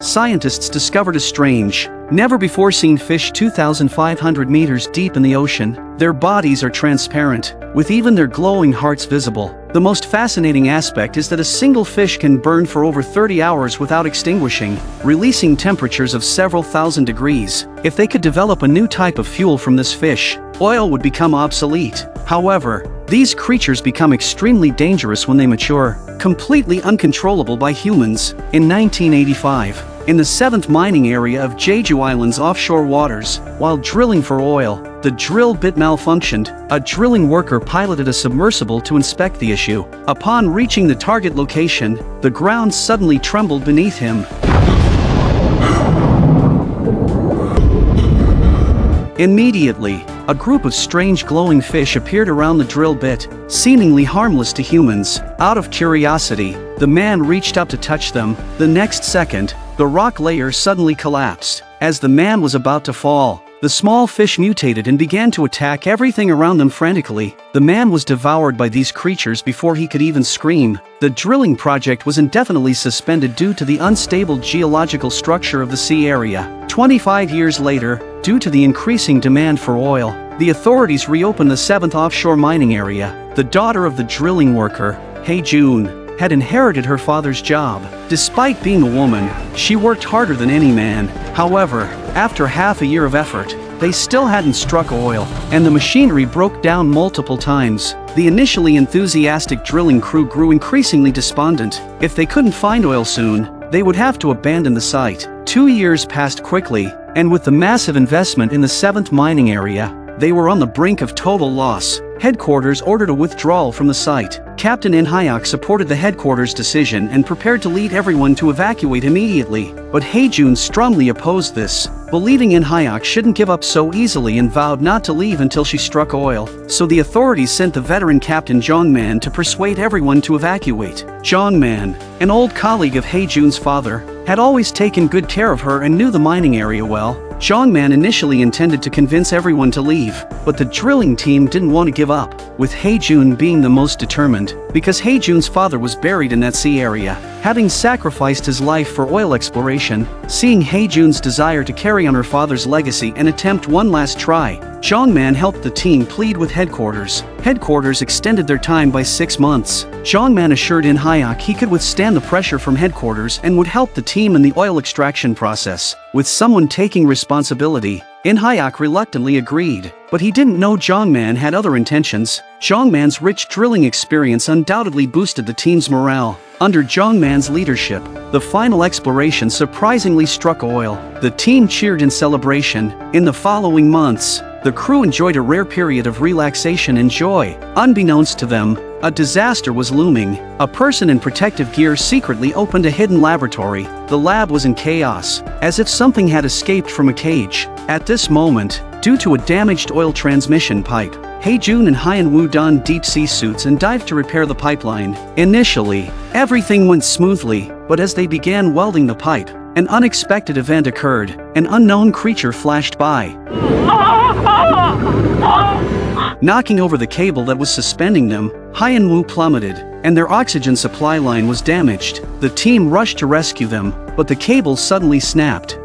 scientists discovered a strange, never-before-seen fish 2,500 meters deep in the ocean. Their bodies are transparent, with even their glowing hearts visible. The most fascinating aspect is that a single fish can burn for over 30 hours without extinguishing, releasing temperatures of several thousand degrees. If they could develop a new type of fuel from this fish, oil would become obsolete. However, these creatures become extremely dangerous when they mature, completely uncontrollable by humans. In 1985, in the 7th mining area of Jeju Island's offshore waters, while drilling for oil, the drill bit malfunctioned. A drilling worker piloted a submersible to inspect the issue. Upon reaching the target location, the ground suddenly trembled beneath him. Immediately, a group of strange glowing fish appeared around the drill bit, seemingly harmless to humans. Out of curiosity, the man reached up to touch them. The next second, the rock layer suddenly collapsed. As the man was about to fall, the small fish mutated and began to attack everything around them frantically. The man was devoured by these creatures before he could even scream. The drilling project was indefinitely suspended due to the unstable geological structure of the sea area. 25 years later, due to the increasing demand for oil, the authorities reopened the 7th offshore mining area. The daughter of the drilling worker, Hae-jun, had inherited her father's job. Despite being a woman, she worked harder than any man. However, after half a year of effort, they still hadn't struck oil, and the machinery broke down multiple times. The initially enthusiastic drilling crew grew increasingly despondent. If they couldn't find oil soon, they would have to abandon the site. 2 years passed quickly, and with the massive investment in the 7th mining area, they were on the brink of total loss. Headquarters ordered a withdrawal from the site. Captain In Hyuk supported the headquarters' decision and prepared to lead everyone to evacuate immediately. But Hae-jun strongly opposed this, believing In Hyuk shouldn't give up so easily and vowed not to leave until she struck oil. So the authorities sent the veteran Captain Jong-man to persuade everyone to evacuate. Jong-man, an old colleague of Hae-jun's father, had always taken good care of her and knew the mining area well. Jong-man initially intended to convince everyone to leave, but the drilling team didn't want to give up, with Hae-jun being the most determined, because Hae-jun's father was buried in that sea area, having sacrificed his life for oil exploration. Seeing Hae-jun's desire to carry on her father's legacy and attempt one last try, Jong-man helped the team plead with headquarters. Headquarters extended their time by 6 months. Jong-man assured In Hyuk he could withstand the pressure from headquarters and would help the team in the oil extraction process. With someone taking responsibility, In Hyuk reluctantly agreed, but he didn't know Jong-man had other intentions. Jong-man's rich drilling experience undoubtedly boosted the team's morale. Under Jong-man's leadership, the final exploration surprisingly struck oil. The team cheered in celebration. In the following months, the crew enjoyed a rare period of relaxation and joy. Unbeknownst to them, a disaster was looming. A person in protective gear secretly opened a hidden laboratory. The lab was in chaos, as if something had escaped from a cage. At this moment, due to a damaged oil transmission pipe, Hae-jun and Hyun-woo donned deep-sea suits and dived to repair the pipeline. Initially, everything went smoothly, but as they began welding the pipe, an unexpected event occurred. An unknown creature flashed by, knocking over the cable that was suspending them. Hyun-woo plummeted, and their oxygen supply line was damaged. The team rushed to rescue them, but the cable suddenly snapped,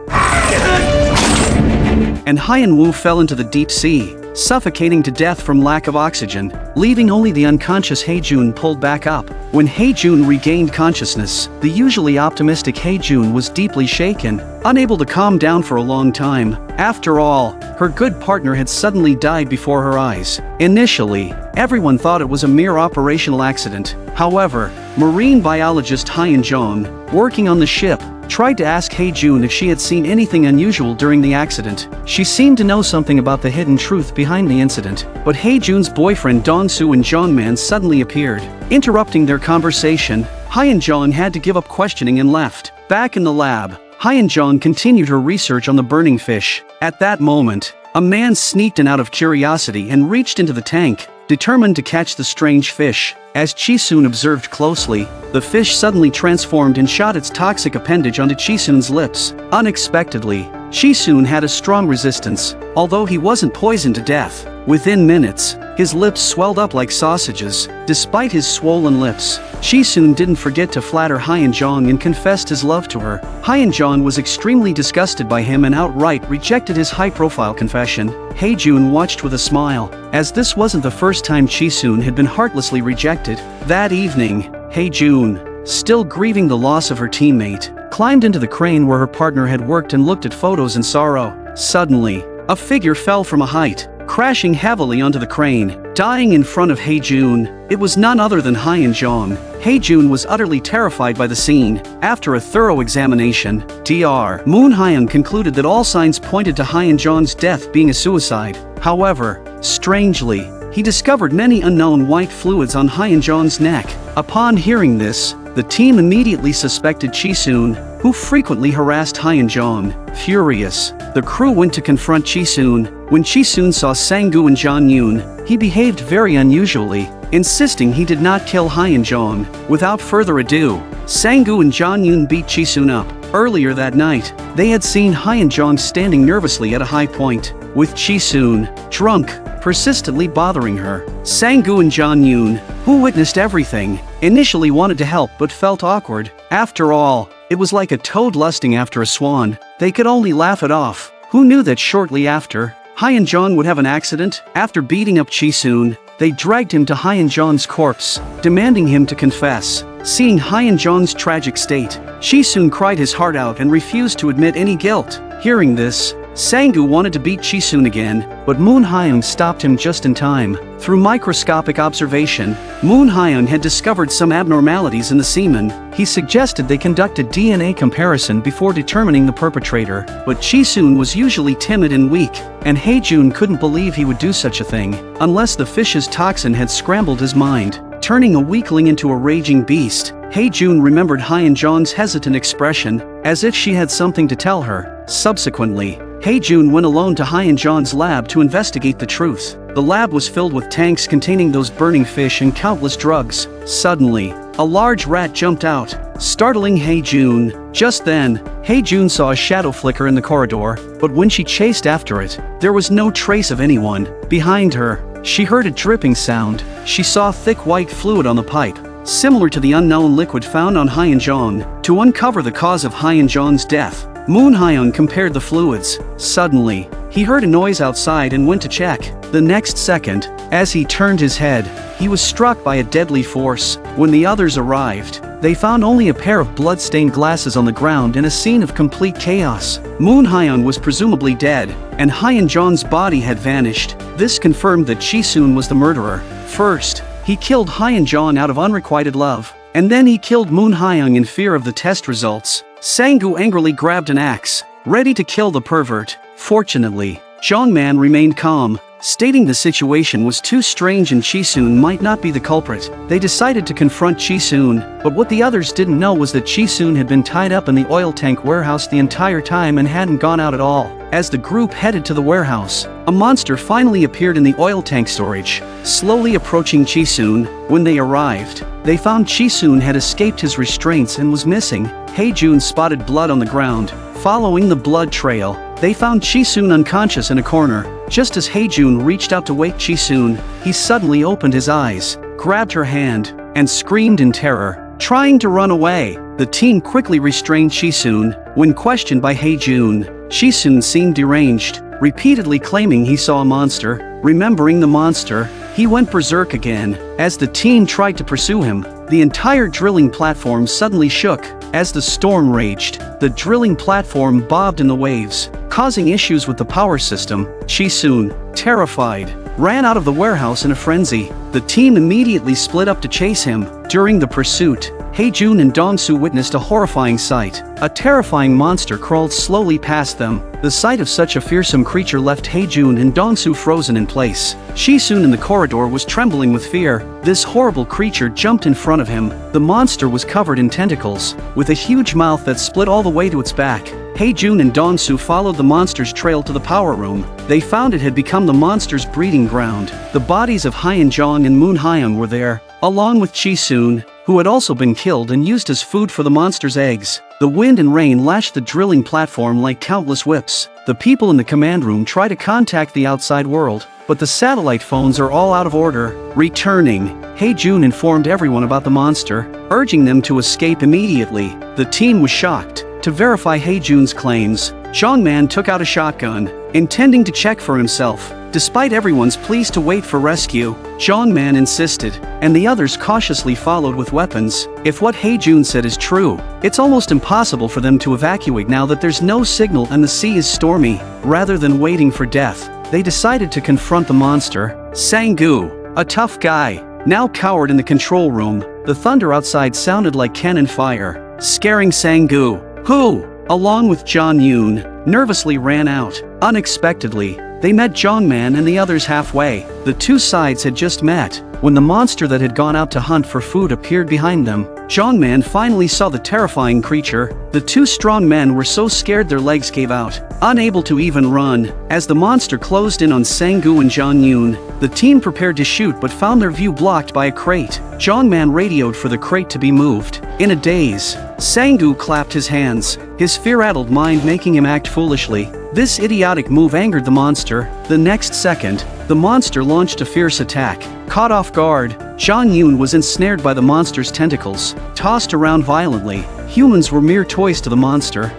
and Hyun-woo fell into the deep sea, suffocating to death from lack of oxygen, leaving only the unconscious Hae-jun pulled back up. When Hae-jun regained consciousness, the usually optimistic Hae-jun was deeply shaken, unable to calm down for a long time. After all, her good partner had suddenly died before her eyes. Initially, everyone thought it was a mere operational accident. However, marine biologist Hyun Jong, working on the ship, tried to ask Hae-jun if she had seen anything unusual during the accident. She seemed to know something about the hidden truth behind the incident, but Hae-jun's boyfriend Dong-soo and Jong-man suddenly appeared, interrupting their conversation. Hyun Jong had to give up questioning and left. Back in the lab, Hyun Jong continued her research on the burning fish. At that moment, a man sneaked in out of curiosity and reached into the tank, determined to catch the strange fish. As Chi-soon observed closely, the fish suddenly transformed and shot its toxic appendage onto Chi-soon's lips. Unexpectedly, Chi-soon had a strong resistance, although he wasn't poisoned to death. Within minutes, his lips swelled up like sausages. Despite his swollen lips, Chi-soon didn't forget to flatter Hyun-jong and confessed his love to her. Hyun-jong was extremely disgusted by him and outright rejected his high-profile confession. Hae-jun watched with a smile, as this wasn't the first time Chi-soon had been heartlessly rejected. That evening, Hae-jun, still grieving the loss of her teammate, climbed into the crane where her partner had worked and looked at photos in sorrow. Suddenly, a figure fell from a height, crashing heavily onto the crane, dying in front of Hae-jun. It was none other than Hyun-jong. Hae-jun was utterly terrified by the scene. After a thorough examination, Dr. Moon Hyun concluded that all signs pointed to Hyun-jong's death being a suicide. However, strangely, he discovered many unknown white fluids on Hyun-jong's neck. Upon hearing this, the team immediately suspected Chi-soon, who frequently harassed Hyun-jong. Furious, the crew went to confront Chi-soon. When Chi-soon saw Sang-gu and Jong-yoon, he behaved very unusually, insisting he did not kill Hyun-jong. Without further ado, Sang-gu and Jong-yoon beat Chi-soon up. Earlier that night, they had seen Hyun-jong standing nervously at a high point, with Chi-soon, drunk, persistently bothering her. Sang-gu and Jong-yoon, who witnessed everything, initially wanted to help but felt awkward. After all, it was like a toad lusting after a swan. They could only laugh it off. Who knew that shortly after, Hyun-jong would have an accident? After beating up Chi-soon, they dragged him to Hyun-jong's corpse, demanding him to confess. Seeing Hyun-jong's tragic state, Chi-soon cried his heart out and refused to admit any guilt. Hearing this, Sang-gu wanted to beat Chi-soon again, but Moon Hyun stopped him just in time. Through microscopic observation, Moon Hyun had discovered some abnormalities in the semen. He suggested they conduct a DNA comparison before determining the perpetrator, but Chi-soon was usually timid and weak, and Hae-jun couldn't believe he would do such a thing, unless the fish's toxin had scrambled his mind, turning a weakling into a raging beast. Hae-jun remembered Hyun-jong's hesitant expression, as if she had something to tell her. Subsequently, Hae-jun went alone to Hyun-jong's lab to investigate the truth. The lab was filled with tanks containing those burning fish and countless drugs. Suddenly, a large rat jumped out, startling Hae-jun. Just then, Hae-jun saw a shadow flicker in the corridor, but when she chased after it, there was no trace of anyone. Behind her, she heard a dripping sound. She saw thick white fluid on the pipe, similar to the unknown liquid found on Hyun-jong. To uncover the cause of Hyun-jong's death, Moon Hyun compared the fluids. Suddenly, he heard a noise outside and went to check. The next second, as he turned his head, he was struck by a deadly force. When the others arrived, they found only a pair of blood-stained glasses on the ground in a scene of complete chaos. Moon Hyun was presumably dead, and Hyun-jong's body had vanished. This confirmed that Chi-soon was the murderer. First, he killed Hyun-jong out of unrequited love, and then he killed Moon Hyun in fear of the test results. Sang-gu angrily grabbed an axe, ready to kill the pervert. Fortunately, Jongman remained calm, stating the situation was too strange and Chi-soon might not be the culprit. They decided to confront Chi-soon, but what the others didn't know was that Chi-soon had been tied up in the oil tank warehouse the entire time and hadn't gone out at all. As the group headed to the warehouse, a monster finally appeared in the oil tank storage, slowly approaching Chi-soon. When they arrived, they found Chi-soon had escaped his restraints and was missing. Hae-jun spotted blood on the ground. Following the blood trail, they found Chi-soon unconscious in a corner. Just as Hae-jun reached out to wake Chi-soon, he suddenly opened his eyes, grabbed her hand, and screamed in terror, trying to run away. The team quickly restrained Chi-soon. When questioned by Hae-jun, Chi-soon seemed deranged, repeatedly claiming he saw a monster. Remembering the monster, he went berserk again. As the team tried to pursue him, the entire drilling platform suddenly shook. As the storm raged, the drilling platform bobbed in the waves, causing issues with the power system. Chi-soon, terrified, ran out of the warehouse in a frenzy. The team immediately split up to chase him. During the pursuit, Hae-jun and Dong-soo witnessed a horrifying sight. A terrifying monster crawled slowly past them. The sight of such a fearsome creature left Hae-jun and Dong-soo frozen in place. Chi-soon in the corridor was trembling with fear. This horrible creature jumped in front of him. The monster was covered in tentacles, with a huge mouth that split all the way to its back. Hae-jun and Dong-soo followed the monster's trail to the power room. They found it had become the monster's breeding ground. The bodies of Hyun-jong and Moon Hyun were there, along with Chi-soon, who had also been killed and used as food for the monster's eggs. The wind and rain lashed the drilling platform like countless whips. The people in the command room try to contact the outside world, but the satellite phones are all out of order. Returning, Hae-jun informed everyone about the monster, urging them to escape immediately. The team was shocked. To verify Hae-jun's claims, Jongman took out a shotgun, intending to check for himself. Despite everyone's pleas to wait for rescue, Jongman insisted, and the others cautiously followed with weapons. If what Hae-jun said is true, it's almost impossible for them to evacuate now that there's no signal and the sea is stormy. Rather than waiting for death, they decided to confront the monster. Sang-gu, a tough guy, now cowered in the control room. The thunder outside sounded like cannon fire, scaring Sang-gu, who, along with John-yoon, nervously ran out. Unexpectedly, they met Jongman and the others halfway. The two sides had just met when the monster that had gone out to hunt for food appeared behind them. Jongman finally saw the terrifying creature. The two strong men were so scared their legs gave out, unable to even run. As the monster closed in on Sang-gu and John-yoon, the team prepared to shoot but found their view blocked by a crate. Jongman radioed for the crate to be moved. In a daze, Sang-gu clapped his hands, his fear-addled mind making him act foolishly. This idiotic move angered the monster. The next second, the monster launched a fierce attack. Caught off guard, John-yoon was ensnared by the monster's tentacles, tossed around violently. Humans were mere toys to the monster.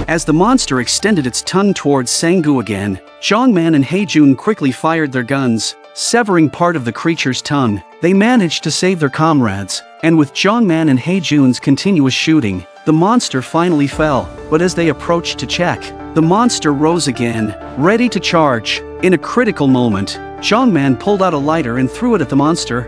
As the monster extended its tongue towards Sang-gu again, Jongman and Hae-jun quickly fired their guns, severing part of the creature's tongue. They managed to save their comrades, and with Jongman and Hae-jun's continuous shooting, the monster finally fell. But as they approached to check, the monster rose again, ready to charge. In a critical moment, Jongman pulled out a lighter and threw it at the monster.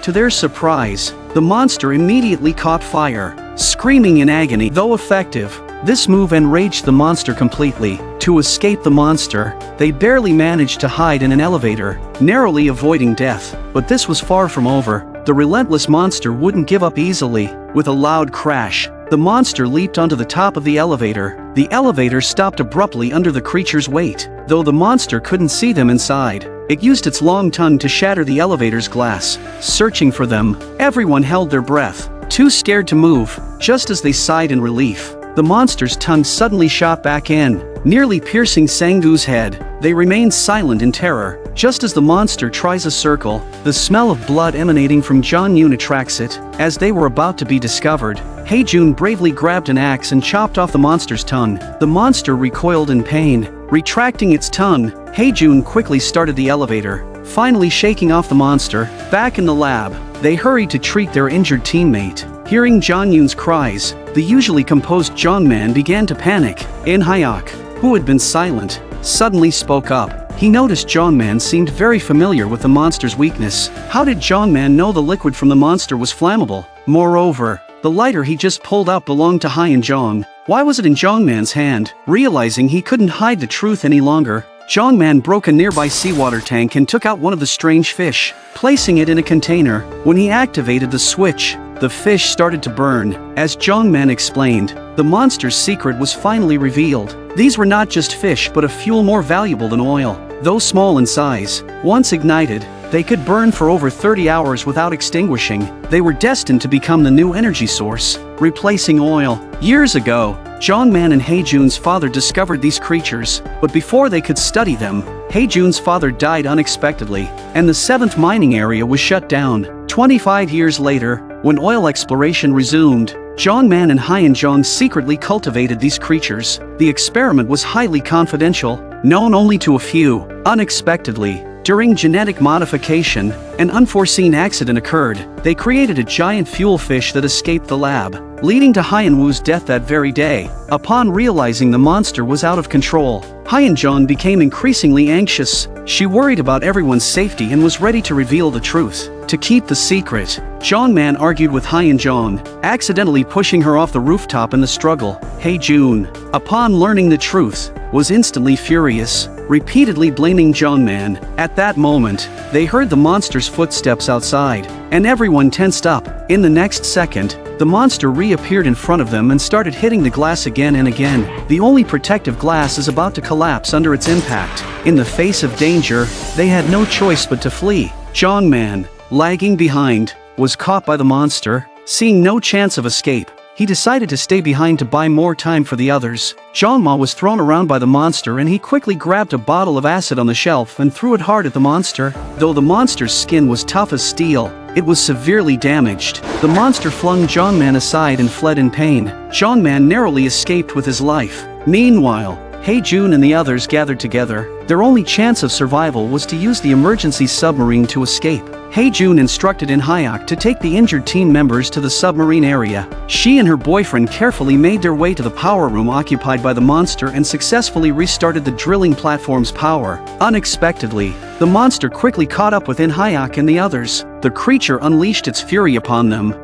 To their surprise, the monster immediately caught fire, screaming in agony. Though effective, this move enraged the monster completely. To escape the monster, they barely managed to hide in an elevator, narrowly avoiding death. But this was far from over. The relentless monster wouldn't give up easily. With a loud crash, the monster leaped onto the top of the elevator. The elevator stopped abruptly under the creature's weight. Though the monster couldn't see them inside, it used its long tongue to shatter the elevator's glass. Searching for them, everyone held their breath, too scared to move. Just as they sighed in relief, the monster's tongue suddenly shot back in, nearly piercing Sang-gu's head. They remained silent in terror. Just as the monster tries a circle, the smell of blood emanating from John-yoon attracts it. As they were about to be discovered, Hae-jun bravely grabbed an axe and chopped off the monster's tongue. The monster recoiled in pain. Retracting its tongue, Hae-jun quickly started the elevator, finally shaking off the monster. Back in the lab, they hurried to treat their injured teammate. Hearing John-yoon's cries, the usually composed Jongman began to panic. In-hyuk, who had been silent, suddenly spoke up. He noticed Jongman seemed very familiar with the monster's weakness. How did Jongman know the liquid from the monster was flammable? Moreover, the lighter he just pulled out belonged to Hyun-jong. Why was it in Jongman's hand? Realizing he couldn't hide the truth any longer, Jongman broke a nearby seawater tank and took out one of the strange fish, placing it in a container. When he activated the switch, the fish started to burn. As Jongman explained, the monster's secret was finally revealed. These were not just fish but a fuel more valuable than oil. Though small in size, once ignited, they could burn for over 30 hours without extinguishing. They were destined to become the new energy source, replacing oil. Years ago, Jongman and Hae-jun's father discovered these creatures, but before they could study them, Hae-jun's father died unexpectedly, and the 7th mining area was shut down. 25 years later, when oil exploration resumed, Jongman and Hyun-jong secretly cultivated these creatures. The experiment was highly confidential, known only to a few. Unexpectedly, during genetic modification, an unforeseen accident occurred. They created a giant fuel fish that escaped the lab, leading to Hyun-woo's death that very day. Upon realizing the monster was out of control, Hyun-jong became increasingly anxious. She worried about everyone's safety and was ready to reveal the truth. To keep the secret, Jongman argued with Hyun-jong, accidentally pushing her off the rooftop in the struggle. Hae-jun, upon learning the truth, was instantly furious. repeatedly blaming Jungman. At that moment, they heard the monster's footsteps outside, and everyone tensed up. In the next second, the monster reappeared in front of them and started hitting the glass again and again. The only protective glass is about to collapse under its impact. In the face of danger, they had no choice but to flee. Jungman, lagging behind, was caught by the monster. Seeing no chance of escape, he decided to stay behind to buy more time for the others. Jeanma was thrown around by the monster and he quickly grabbed a bottle of acid on the shelf and threw it hard at the monster. Though the monster's skin was tough as steel, it was severely damaged. The monster flung Jungman aside and fled in pain. Jungman narrowly escaped with his life. Meanwhile, Haejun and the others gathered together. Their only chance of survival was to use the emergency submarine to escape. Haejun instructed In-hyuk to take the injured team members to the submarine area. She and her boyfriend carefully made their way to the power room occupied by the monster and successfully restarted the drilling platform's power. Unexpectedly, the monster quickly caught up with In-hyuk and the others. The creature unleashed its fury upon them.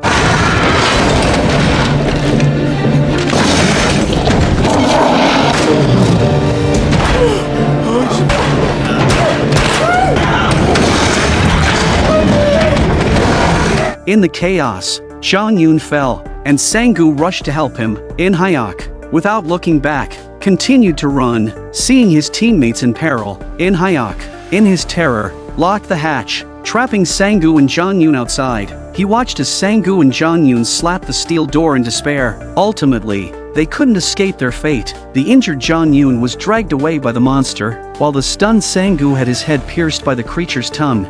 In the chaos, Jong-yoon fell, and Sang-gu rushed to help him. In-hyuk, without looking back, continued to run. Seeing his teammates in peril, In-hyuk, in his terror, locked the hatch, trapping Sang-gu and Jong-yoon outside. He watched as Sang-gu and Jong-yoon slapped the steel door in despair. Ultimately, they couldn't escape their fate. The injured Jong-yoon was dragged away by the monster, while the stunned Sang-gu had his head pierced by the creature's tongue.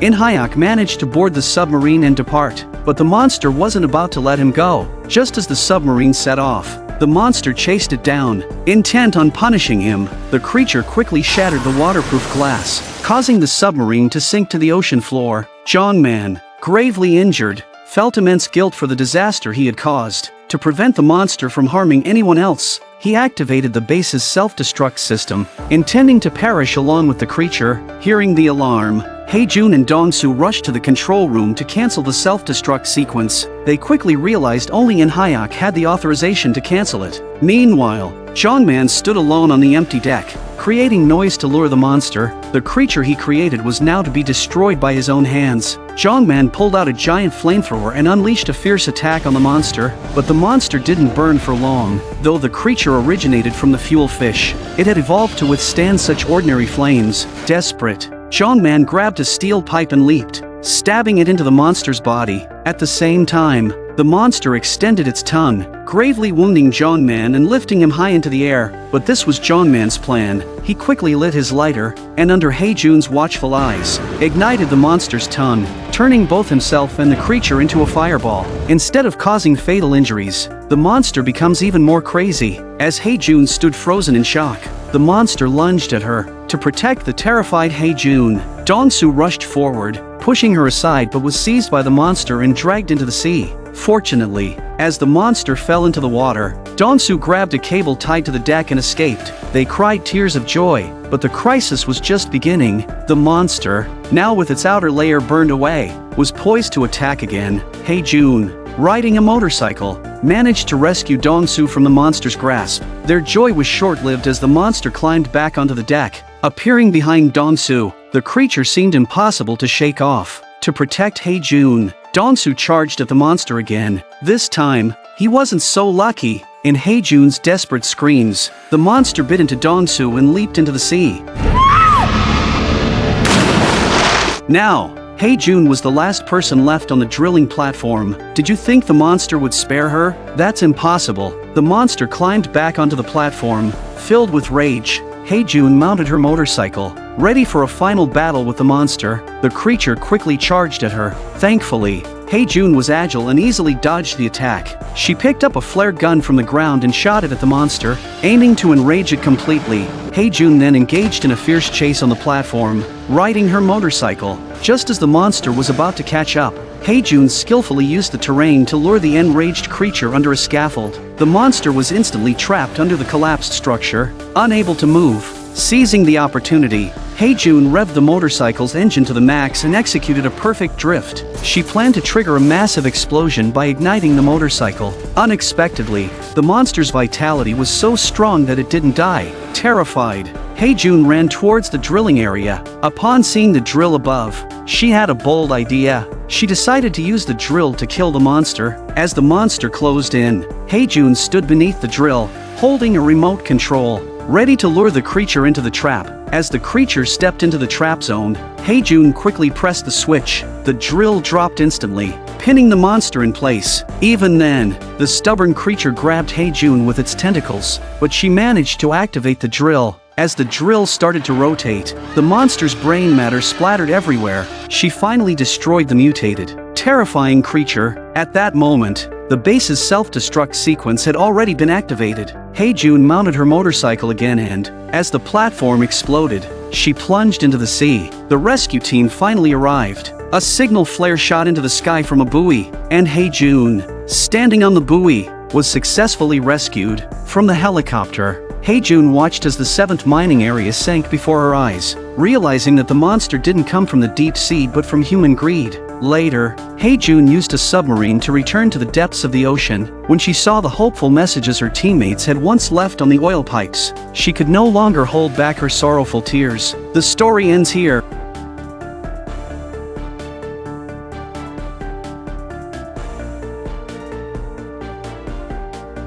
In-hyuk managed to board the submarine and depart, but the monster wasn't about to let him go. Just as the submarine set off, the monster chased it down. Intent on punishing him, the creature quickly shattered the waterproof glass, causing the submarine to sink to the ocean floor. Jongman, gravely injured, felt immense guilt for the disaster he had caused. To prevent the monster from harming anyone else, he activated the base's self-destruct system, intending to perish along with the creature. Hearing the alarm, Haejun and Dong-soo rushed to the control room to cancel the self-destruct sequence. They quickly realized only In-hyuk had the authorization to cancel it. Meanwhile, Jongman stood alone on the empty deck, creating noise to lure the monster. The creature he created was now to be destroyed by his own hands. Jongman pulled out a giant flamethrower and unleashed a fierce attack on the monster, but the monster didn't burn for long. Though the creature originated from the fuel fish, it had evolved to withstand such ordinary flames. Desperate, Jongman grabbed a steel pipe and leaped, stabbing it into the monster's body. At the same time, the monster extended its tongue, gravely wounding Jongman and lifting him high into the air. But this was Jongman's plan. He quickly lit his lighter, and under Haejun's watchful eyes, ignited the monster's tongue, turning both himself and the creature into a fireball. Instead of causing fatal injuries, the monster becomes even more crazy. As Haejun stood frozen in shock, the monster lunged at her. To protect the terrified Haejun, Dong-soo rushed forward, pushing her aside, but was seized by the monster and dragged into the sea. Fortunately, as the monster fell into the water, Dong-soo grabbed a cable tied to the deck and escaped. They cried tears of joy, but the crisis was just beginning. The monster, now with its outer layer burned away, was poised to attack again. Haejun, riding a motorcycle, managed to rescue Dong-soo from the monster's grasp. Their joy was short-lived as the monster climbed back onto the deck. Appearing behind Dong-soo, the creature seemed impossible to shake off. To protect Haejun, Dong-soo charged at the monster again. This time, he wasn't so lucky. In Haejun's desperate screams, the monster bit into Dong-soo and leaped into the sea. Now, Haejun was the last person left on the drilling platform. Did you think the monster would spare her? That's impossible. The monster climbed back onto the platform, filled with rage. Haejun mounted her motorcycle, ready for a final battle with the monster. The creature quickly charged at her. Thankfully, Haejun was agile and easily dodged the attack. She picked up a flare gun from the ground and shot it at the monster, aiming to enrage it completely. Haejun then engaged in a fierce chase on the platform, riding her motorcycle. Just as the monster was about to catch up, Haejun skillfully used the terrain to lure the enraged creature under a scaffold. The monster was instantly trapped under the collapsed structure, unable to move. Seizing the opportunity, Hae-jun revved the motorcycle's engine to the max and executed a perfect drift. She planned to trigger a massive explosion by igniting the motorcycle. Unexpectedly, the monster's vitality was so strong that it didn't die. Terrified, Hae-jun ran towards the drilling area. Upon seeing the drill above, she had a bold idea. She decided to use the drill to kill the monster. As the monster closed in, Hae-jun stood beneath the drill, holding a remote control, ready to lure the creature into the trap. As the creature stepped into the trap zone, Hae-jun quickly pressed the switch. The drill dropped instantly, pinning the monster in place. Even then, the stubborn creature grabbed Hae-jun with its tentacles, but she managed to activate the drill. As the drill started to rotate, the monster's brain matter splattered everywhere. She finally destroyed the mutated, terrifying creature. At that moment, the base's self-destruct sequence had already been activated. Hae-jun mounted her motorcycle again and, as the platform exploded, she plunged into the sea. The rescue team finally arrived. A signal flare shot into the sky from a buoy, and Hae-jun, standing on the buoy, was successfully rescued. From the helicopter, Hae-jun watched as the 7th mining area sank before her eyes, realizing that the monster didn't come from the deep sea but from human greed. Later, Hae-jun used a submarine to return to the depths of the ocean. When she saw the hopeful messages her teammates had once left on the oil pipes, she could no longer hold back her sorrowful tears. The story ends here.